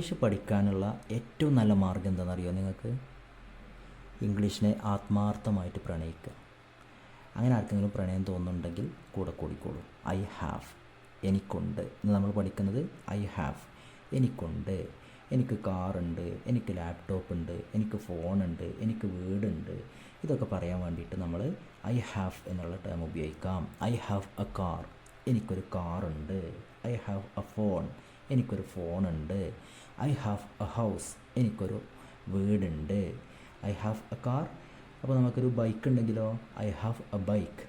English പഠിക്കാനുള്ള ഏറ്റവും നല്ല മാർഗ്ഗം എന്താണെന്നറിയോ നിങ്ങൾക്ക്? ഇംഗ്ലീഷിനെ ആത്മാർത്ഥമായിട്ട് പ്രണയിക്കുക. അങ്ങനെ ആർക്കെങ്കിലും പ്രണയം തോന്നുന്നുണ്ടെങ്കിൽ കൂടെ കൂടിക്കോളൂ. ഐ ഹാവ്, എനിക്കുണ്ട്. ഇന്ന് നമ്മൾ പഠിക്കുന്നത് ഐ ഹാവ്, എനിക്കുണ്ട്, എനിക്ക് കാറുണ്ട്, എനിക്ക് ലാപ്ടോപ്പ് ഉണ്ട്, എനിക്ക് ഫോണുണ്ട്, എനിക്ക് വീടുണ്ട്. ഇതൊക്കെ പറയാൻ വേണ്ടിയിട്ട് നമ്മൾ ഐ ഹാവ് എന്നുള്ള ടേം ഉപയോഗിക്കാം. ഐ ഹാവ് എ കാർ, എനിക്കൊരു കാറുണ്ട്. ഐ ഹാവ് എ ഫോൺ, എനിക്കൊരു ഫോണുണ്ട്. ഐ ഹാവ് എ ഹൗസ്, എനിക്കൊരു വീടുണ്ട്. I have a car. അപ്പോൾ നമുക്കൊരു ബൈക്ക് ഉണ്ടെങ്കിലോ ഐ ഹാവ് എ ബൈക്ക്.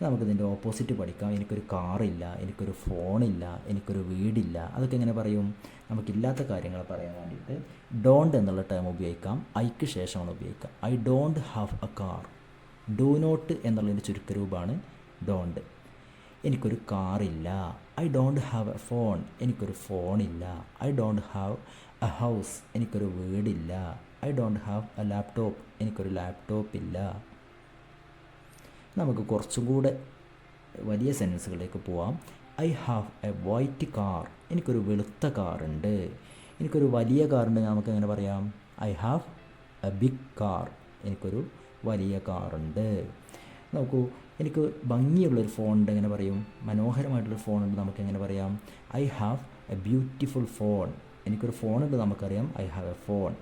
നമുക്കിതിൻ്റെ ഓപ്പോസിറ്റ് പഠിക്കാം. എനിക്കൊരു കാറില്ല, എനിക്കൊരു ഫോണില്ല, എനിക്കൊരു വീടില്ല. അതൊക്കെ എങ്ങനെ പറയും? നമുക്കില്ലാത്ത കാര്യങ്ങൾ പറയാൻ വേണ്ടിയിട്ട് ഡോണ്ട് എന്നുള്ള ടേം ഉപയോഗിക്കാം. ഐക്ക് ശേഷമാണ് ഉപയോഗിക്കുക. I don't have a car. Do not എന്നുള്ളതിൻ്റെ ചുരുക്കരൂപമാണ് ഡോണ്ട്. എനിക്കൊരു കാറില്ല. I don't have a phone, എനിക്കൊരു ഫോണില്ല. I don't have a house, എനിക്കൊരു വീടില്ല. I don't have a laptop, എനിക്കൊരു ലാപ്ടോപ്പില്ല. നമുക്ക് കുറച്ചും കൂടെ വലിയ സെൻറ്റൻസുകളിലേക്ക് പോവാം. I have a white car, എനിക്കൊരു വെളുത്ത കാറുണ്ട്. എനിക്കൊരു വലിയ കാറുണ്ട്, നമുക്ക് എങ്ങനെ പറയാം? I have a big car, എനിക്കൊരു വലിയ കാറുണ്ട്. നോക്കൂ, എനിക്ക് ഭംഗിയുള്ളൊരു ഫോണുണ്ട്, എങ്ങനെ പറയും? മനോഹരമായിട്ടുള്ളൊരു ഫോണുണ്ട്, നമുക്ക് എങ്ങനെ പറയാം? I have a beautiful phone. എനിക്കൊരു ഫോണുണ്ട്, നമുക്കറിയാം I have a phone.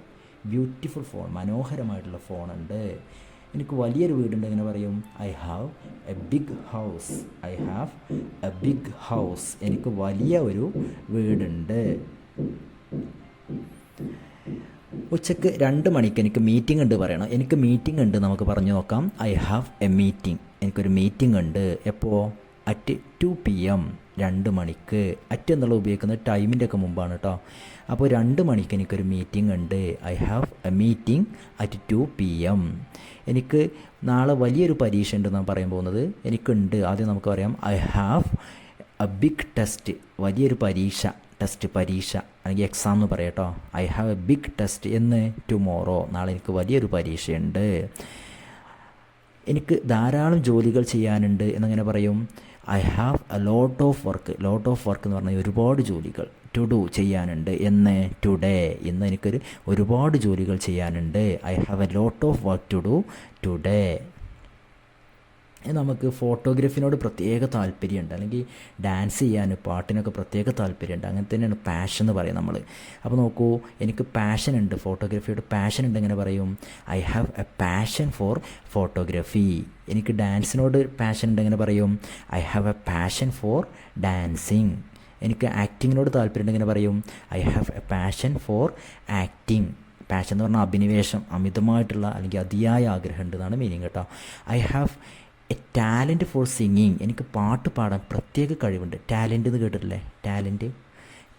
Beautiful phone, മനോഹരമായിട്ടുള്ള ഫോണുണ്ട്. എനിക്ക് വലിയൊരു വീടുണ്ട്, എങ്ങനെ പറയും? I have a big house. I have a big house, എനിക്ക് വലിയ ഒരു വീടുണ്ട്. ഉച്ചയ്ക്ക് 2 മണിക്ക് എനിക്ക് മീറ്റിംഗ് ഉണ്ട് പറയണം. എനിക്ക് മീറ്റിംഗ് ഉണ്ട്, നമുക്ക് പറഞ്ഞു നോക്കാം. ഐ ഹാവ് എ മീറ്റിംഗ്, എനിക്കൊരു മീറ്റിംഗ് ഉണ്ട്. എപ്പോൾ? അറ്റ് 2 PM, 2 മണിക്ക്. അറ്റ് എന്നുള്ള ഉപയോഗിക്കുന്നത് ടൈമിൻ്റെ ഒക്കെ മുമ്പാണ് കേട്ടോ. അപ്പോൾ 2 മണിക്ക് എനിക്കൊരു മീറ്റിംഗ് ഉണ്ട്. I have A meeting at 2 PM. എനിക്ക് നാളെ വലിയൊരു പരീക്ഷ ഉണ്ടെന്നാണ് പറയാൻ പോകുന്നത്. എനിക്കുണ്ട്, ആദ്യം നമുക്ക് പറയാം I have a big test, വലിയൊരു പരീക്ഷ. പരീക്ഷ അല്ലെങ്കിൽ എക്സാം എന്ന് പറയാം കേട്ടോ. I have a big test എന്ന് ടുമോറോ, നാളെ എനിക്ക് വലിയൊരു പരീക്ഷയുണ്ട്. എനിക്ക് ധാരാളം ജോലികൾ ചെയ്യാനുണ്ട് എന്നങ്ങനെ പറയും? I have a lot of work. Lot of work എന്ന് പറഞ്ഞാൽ ഒരുപാട് ജോലികൾ. ടു ഡു, ചെയ്യാനുണ്ട്. എന്ന്? ടുഡേ, ഇന്ന് എനിക്കൊരു ഒരുപാട് ജോലികൾ ചെയ്യാനുണ്ട്. I have a lot of work to do today. നമുക്ക് ഫോട്ടോഗ്രാഫിനോട് പ്രത്യേക താല്പര്യമുണ്ട്, അല്ലെങ്കിൽ ഡാൻസ് ചെയ്യാൻ, പാട്ടിനൊക്കെ പ്രത്യേക താല്പര്യമുണ്ട്. അങ്ങനെ തന്നെയാണ് പാഷൻ എന്ന് പറയും നമ്മൾ. അപ്പോൾ നോക്കൂ, എനിക്ക് പാഷൻ ഉണ്ട്, ഫോട്ടോഗ്രാഫിയോട് പാഷൻ ഉണ്ട്, എങ്ങനെ പറയും? I have A passion for photography. എനിക്ക് ഡാൻസിനോട് പാഷൻ ഉണ്ട്, എങ്ങനെ പറയും? I have A passion for dancing. എനിക്ക് ആക്ടിങ്ങിനോട് താല്പര്യം എങ്ങനെ പറയും? I have A passion for acting. Passion എന്ന് പറഞ്ഞാൽ അഭിനിവേശം, അമിതമായിട്ടുള്ള അല്ലെങ്കിൽ അതിയായ ആഗ്രഹം ഉണ്ട് എന്നാണ് മീനിങ് കേട്ടോ. I have A talent for singing. എനിക്ക് പാട്ട് പാടാൻ പ്രത്യേക കഴിവുണ്ട്. ടാലൻറ്റ് എന്ന് കേട്ടിട്ടില്ലേ? ടാലൻറ്റ്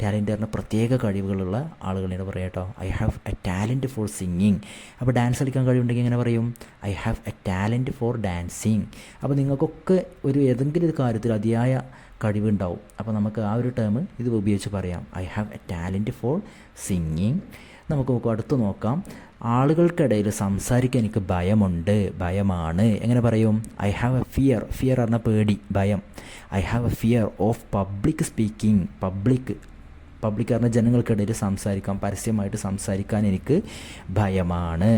പറഞ്ഞാൽ പ്രത്യേക കഴിവുകളുള്ള ആളുകളെയാണ് പറയുക കേട്ടോ. I have A talent for singing. അപ്പോൾ ഡാൻസ് കളിക്കാൻ കഴിവുണ്ടെങ്കിൽ എങ്ങനെ പറയും? I have A talent four dancing. അപ്പോൾ നിങ്ങൾക്കൊക്കെ ഏതെങ്കിലും ഒരു കാര്യത്തിൽ അതിയായ കഴിവുണ്ടാവും. അപ്പോൾ നമുക്ക് ആ ഒരു ടേം ഇത് ഉപയോഗിച്ച് പറയാം. I have A talent for singing. നമുക്ക് അടുത്ത് നോക്കാം. ആളുകൾക്കിടയിൽ സംസാരിക്കാൻ എനിക്ക് ഭയമാണ്. എങ്ങനെ പറയും? ഐ ഹാവ് എ ഫിയർ പറഞ്ഞാൽ പേടി, ഭയം. I have A fear of public speaking. Public പറഞ്ഞാൽ ജനങ്ങൾക്കിടയിൽ സംസാരിക്കാൻ, പരസ്യമായിട്ട് സംസാരിക്കാൻ എനിക്ക് ഭയമാണ്.